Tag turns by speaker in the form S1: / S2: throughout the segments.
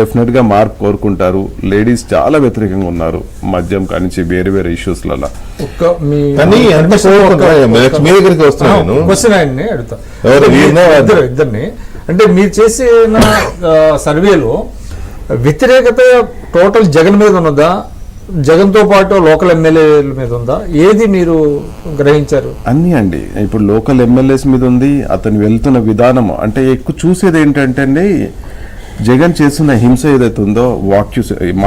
S1: Definite గా మార్పు కోరుకుంటారు. లేడీస్ చాలా వ్యతిరేకంగా ఉన్నారు మద్యం కానించి వేరే వేరే ఇష్యూస్లలో.
S2: ఇద్దరిని అంటే మీరు చేసిన సర్వేలో వ్యతిరేకత టోటల్ జగన్ మీద ఉన్నదా, జగన్తో పాటు లోకల్ ఎమ్మెల్యేల మీద ఉందా, ఏది మీరు గ్రహించారు?
S1: అన్నీ అండి. ఇప్పుడు లోకల్ ఎమ్మెల్యేస్ మీద ఉంది, అతను వెళ్తున్న విధానం. అంటే ఎక్కువ చూసేది ఏంటంటే అండి, జగన్ చేస్తున్న హింస ఏదైతే ఉందో,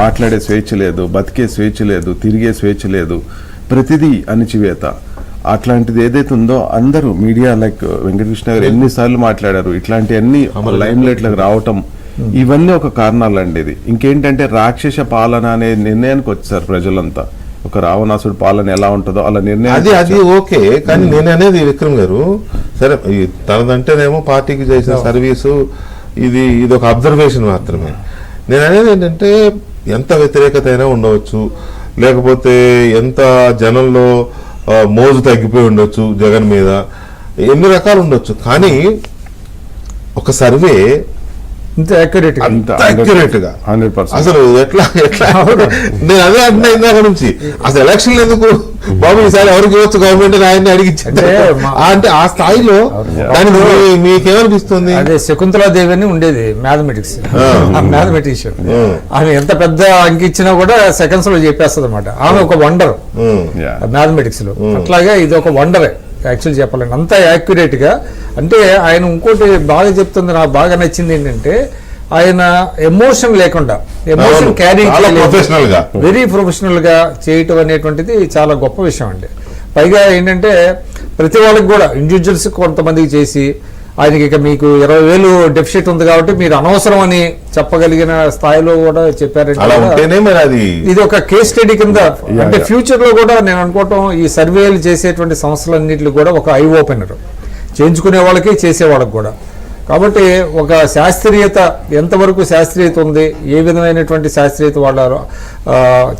S1: మాట్లాడే స్వేచ్ఛ లేదు, బతికే స్వేచ్ఛ లేదు, తిరిగే స్వేచ్ఛ లేదు, ప్రతిదీ అణిచివేత. అట్లాంటిది ఏదైతే ఉందో అందరూ మీడియా లైక్ వెంకటకృష్ణ గారు ఎన్నిసార్లు మాట్లాడారు, ఇట్లాంటివన్నీ లైమ్ లైట్లకు రావటం, ఇవన్నీ ఒక కారణాలండి. ఇది ఇంకేంటంటే రాక్షస పాలన అనే నిర్ణయానికి వచ్చారు ప్రజలంతా. ఒక రావణాసుడు పాలన ఎలా ఉంటుందో అలా నిర్ణయం.
S3: అది ఓకే, కానీ నేను అనేది విక్రమ్ గారు, సరే తనదంటేనేమో పార్టీకి చేసిన సర్వీసు, ఇది ఒక అబ్జర్వేషన్ మాత్రమే. నేను అనేది ఏంటంటే, ఎంత వ్యతిరేకత అయినా ఉండవచ్చు, లేకపోతే ఎంత జనంలో మోజు తగ్గిపోయి ఉండొచ్చు జగన్ మీద, ఎన్ని రకాలు ఉండొచ్చు, కానీ ఒక సర్వే
S2: అక్యురేట్
S3: గా అసలు ఎట్లా నేను అదే అంటున్నా ఇందాక నుంచి. అసలు ఎలక్షన్ ఎందుకు బాబు, ఈసారి ఎవరికి ఇవ్వచ్చు గవర్నమెంట్ ఆయన్ని అడిగించండి అంటే ఆ స్థాయిలో మీకేమనిపిస్తుంది?
S2: అదే శకుంతలాదేవి అని ఉండేది మ్యాథమెటిషియన్, ఆమె ఎంత పెద్ద అంకి ఇచ్చినా కూడా సెకండ్స్ లో చెప్పేస్తుంది అనమాట. ఆమె ఒక వండర్ మ్యాథమెటిక్స్ లో. అట్లాగే ఇది ఒక వండరే యాక్చువల్ చెప్పాలండి, అంత యాక్యురేట్ గా. అంటే ఆయన ఇంకోటి బాగా చెప్తుంది, నాకు బాగా నచ్చింది ఏంటంటే, ఆయన ఎమోషన్ లేకుండా, ఎమోషన్ క్యారీ వెరీ ప్రొఫెషనల్ గా చేయటం అనేటువంటిది చాలా గొప్ప విషయం అండి. పైగా ఏంటంటే ప్రతి వాళ్ళకి కూడా ఇండివిజువల్స్ కొంతమందికి చేసి, ఆయనకి ఇక మీకు 20,000 డెఫిసిట్ ఉంది కాబట్టి మీరు అనవసరం అని చెప్పగలిగిన స్థాయిలో కూడా చెప్పారంటే ఇది ఒక కేస్ స్టడీ కింద. అంటే ఫ్యూచర్ లో కూడా నేను అనుకోవటం, ఈ సర్వేలు చేసేటువంటి సంస్థలన్నింటిలో కూడా ఒక ఐ ఓపెనర్, చేయించుకునే వాళ్ళకి చేసే వాళ్ళకి కూడా. కాబట్టి ఒక శాస్త్రీయత, ఎంతవరకు శాస్త్రీయత ఉంది, ఏ విధమైనటువంటి శాస్త్రీయత వాళ్ళు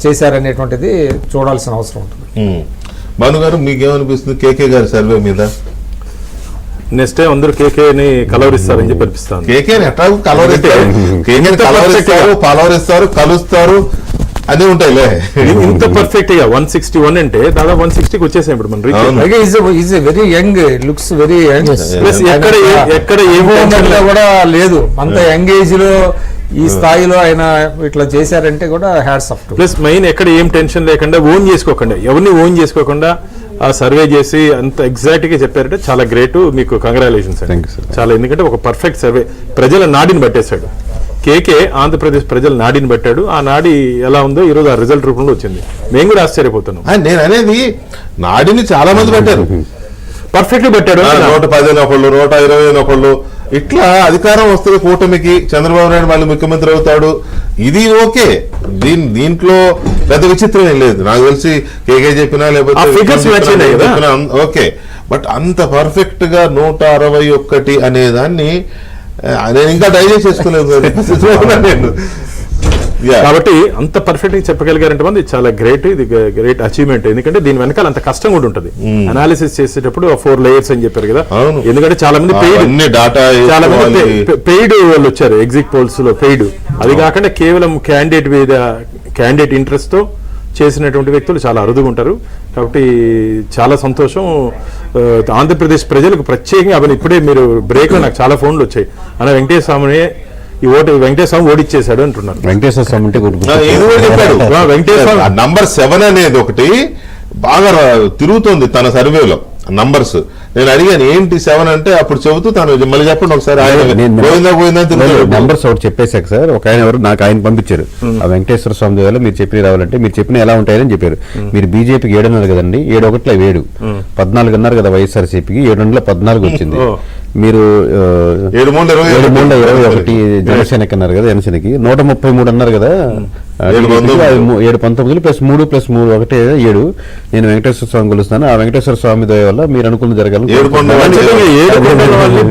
S2: చేశారనేటువంటిది చూడాల్సిన అవసరం ఉంటుంది.
S3: భాను గారు, మీకేమనిపిస్తుంది కేకే గారి సర్వే మీద?
S4: నెక్స్ట్ టైం అందరూ కేకేని కలవరిస్తారని చెప్పి అనిపిస్తాను.
S3: కేకేని ఎట్లా కలవరిస్తారు, కలుస్తారు అన్ని ఉంటాయిలే.
S4: ఇంత పర్ఫెక్ట్ గా 161 అంటే దాదాపు 160కి వచ్చేసాం ఇప్పుడు మనం.
S2: Very young, looks very young,
S4: ఎక్కడ
S2: కూడా లేదు అంత యంగ్ ఏజ్ లో ఈ స్థాయిలో ఆయన ఇట్లా చేశారంటే కూడా హ్యాట్స్ ఆఫ్.
S4: ప్లస్ మెయిన్ ఎక్కడ ఏం టెన్షన్ లేకుండా, ఓన్ చేసుకోకుండా, ఎవరిని ఓన్ చేసుకోకుండా ఆ సర్వే చేసి అంత ఎగ్జాక్ట్ గా చెప్పారంటే చాలా గ్రేట్. మీకు కంగ్రాచులేషన్స్ అండి చాలా. ఎందుకంటే ఒక పర్ఫెక్ట్ సర్వే, ప్రజల నాడిని పట్టేశాడు కేకే. ఆంధ్రప్రదేశ్ ప్రజల నాడిని పట్టాడు. ఆ నాడి ఎలా ఉందో ఈరోజు ఆ రిజల్ట్ రూపంలో వచ్చింది. మేము కూడా ఆశ్చర్యపోతున్నాం.
S3: నేను అనేది నాడిని చాలా మంది పెట్టారు,
S4: పర్ఫెక్ట్ పెట్టాడు.
S3: 110 ఒకళ్ళు, 120 ఒకళ్ళు, ఇట్లా అధికారం వస్తుంది కూటమికి, చంద్రబాబు నాయుడు మళ్ళీ ముఖ్యమంత్రి అవుతాడు, ఇది ఓకే. దీంట్లో పెద్ద విచిత్రం ఏం లేదు. నాకు తెలిసి కేకే చెప్పినా లేకపోతే ఓకే. బట్ అంత పర్ఫెక్ట్ గా 161 అనే దాన్ని నేను ఇంకా డైజెస్ట్ చేసుకోలేదు నేను.
S4: కాబట్టి అంత పర్ఫెక్ట్ గా చెప్పగలిగారంటే మంది చాలా గ్రేట్. ఇది గ్రేట్ అచీవ్మెంట్. ఎందుకంటే దీని వెనకాల అంత కష్టం కూడా ఉంటుంది. అనాలిసిస్ చేసేటప్పుడు 4 లేయర్స్ అని చెప్పారు కదా. ఎందుకంటే చాలా మంది పెయిడ్ వాళ్ళు వచ్చారు ఎగ్జిట్ పోల్స్ లో, పెయిడ్. అది కాకుండా కేవలం క్యాండిడేట్ ఇంట్రెస్ట్ తో చేసినటువంటి వ్యక్తులు చాలా అరుదుగా ఉంటారు. కాబట్టి చాలా సంతోషం. ఆంధ్రప్రదేశ్ ప్రజలకు ప్రత్యేకంగా అవన్నీ ఇప్పుడే మీరు బ్రేక్ లో నాకు చాలా ఫోన్లు వచ్చాయి. అన్న వెంకటేశ్వర స్వామిని వెంకటేశ్వర స్వామి ఓడిచ్చేశాడు అంటున్నారు.
S3: వెంకటేశ్వర స్వామి అంటే వెంకటేశ్వర నంబర్ 7 అనేది ఒకటి బాగా తిరుగుతుంది తన సర్వేలో నంబర్స్. నేను అడిగాను ఏంటి 7 అంటే, అప్పుడు చెబుతూ తను మళ్ళీ చెప్పండి ఒకసారి.
S5: నంబర్స్ ఒకటి చెప్పేశాక సార్, ఒక ఆయన ఎవరు నాకు ఆయన పంపించారు. ఆ వెంకటేశ్వర స్వామి దేవాలో మీరు చెప్పిన రావాలంటే మీరు చెప్పిన ఎలా ఉంటాయని చెప్పారు. మీరు బీజేపీకి 7 అన్నారు కదండి, 7 7 14 అన్నారు కదా, వైఎస్ఆర్సీపీకి 7 14 వచ్చింది. మీరు 7-3-21 జనసేనకి అన్నారు కదా, జనసేనకి 133 అన్నారు కదా, 7-19 +3 +3 1 7. నేను వెంకటేశ్వర స్వామి కొలుస్తాను. ఆ వెంకటేశ్వర స్వామి దయ వల్ల మీరు అనుకున్న జరగాలి.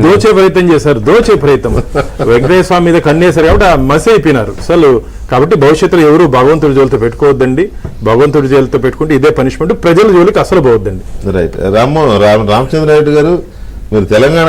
S4: దోచే ప్రయత్నం చేశారు, దోచే ప్రయత్నం. వెంకటేశ్వర స్వామి మీద కన్నేశారు కాబట్టి మసి అయిపోయినారు అసలు. కాబట్టి భవిష్యత్తులో ఎవరు భగవంతుడి జోలితో పెట్టుకోవద్దండి. భగవంతుడి జోలితో పెట్టుకుంటే ఇదే పనిష్మెంట్. ప్రజల జోలికి అసలు పోవద్దండి.
S3: రైట్. రామచంద్రారెడ్డి గారు, మీరు తెలంగాణ